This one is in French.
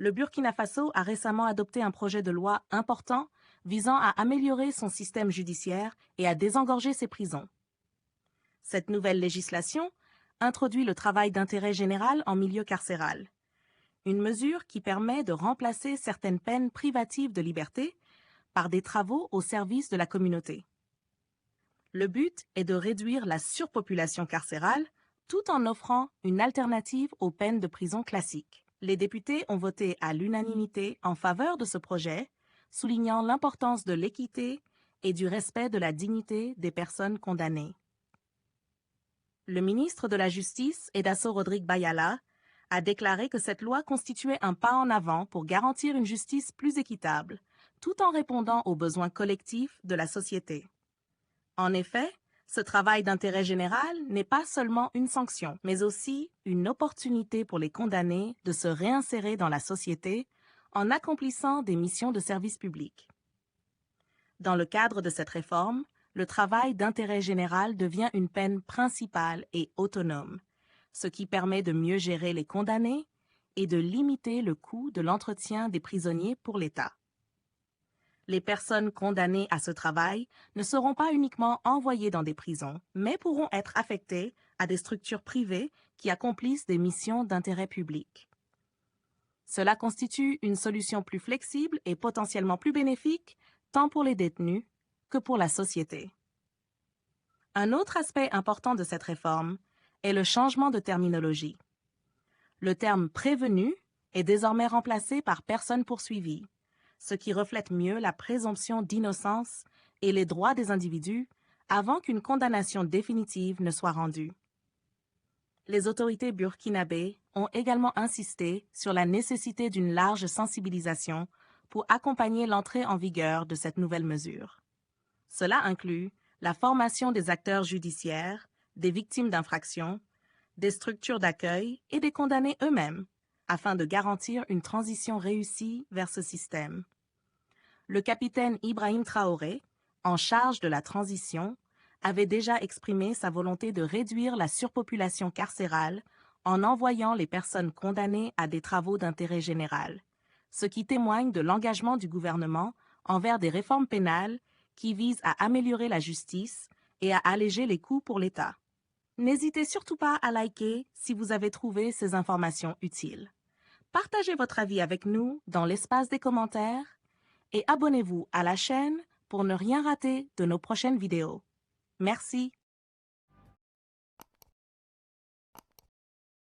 Le Burkina Faso a récemment adopté un projet de loi important visant à améliorer son système judiciaire et à désengorger ses prisons. Cette nouvelle législation introduit le travail d'intérêt général en milieu carcéral, une mesure qui permet de remplacer certaines peines privatives de liberté par des travaux au service de la communauté. Le but est de réduire la surpopulation carcérale tout en offrant une alternative aux peines de prison classiques. Les députés ont voté à l'unanimité en faveur de ce projet, soulignant l'importance de l'équité et du respect de la dignité des personnes condamnées. Le ministre de la Justice, Edaso Rodrigue Bayala, a déclaré que cette loi constituait un pas en avant pour garantir une justice plus équitable, tout en répondant aux besoins collectifs de la société. En effet, ce travail d'intérêt général n'est pas seulement une sanction, mais aussi une opportunité pour les condamnés de se réinsérer dans la société en accomplissant des missions de service public. Dans le cadre de cette réforme, le travail d'intérêt général devient une peine principale et autonome, ce qui permet de mieux gérer les condamnés et de limiter le coût de l'entretien des prisonniers pour l'État. Les personnes condamnées à ce travail ne seront pas uniquement envoyées dans des prisons, mais pourront être affectées à des structures privées qui accomplissent des missions d'intérêt public. Cela constitue une solution plus flexible et potentiellement plus bénéfique, tant pour les détenus que pour la société. Un autre aspect important de cette réforme est le changement de terminologie. Le terme « prévenu » est désormais remplacé par « personne poursuivie », ce qui reflète mieux la présomption d'innocence et les droits des individus avant qu'une condamnation définitive ne soit rendue. Les autorités burkinabées ont également insisté sur la nécessité d'une large sensibilisation pour accompagner l'entrée en vigueur de cette nouvelle mesure. Cela inclut la formation des acteurs judiciaires, des victimes d'infractions, des structures d'accueil et des condamnés eux-mêmes, afin de garantir une transition réussie vers ce système. Le capitaine Ibrahim Traoré, en charge de la transition, avait déjà exprimé sa volonté de réduire la surpopulation carcérale en envoyant les personnes condamnées à des travaux d'intérêt général, ce qui témoigne de l'engagement du gouvernement envers des réformes pénales qui visent à améliorer la justice et à alléger les coûts pour l'État. N'hésitez surtout pas à liker si vous avez trouvé ces informations utiles. Partagez votre avis avec nous dans l'espace des commentaires et abonnez-vous à la chaîne pour ne rien rater de nos prochaines vidéos. Merci.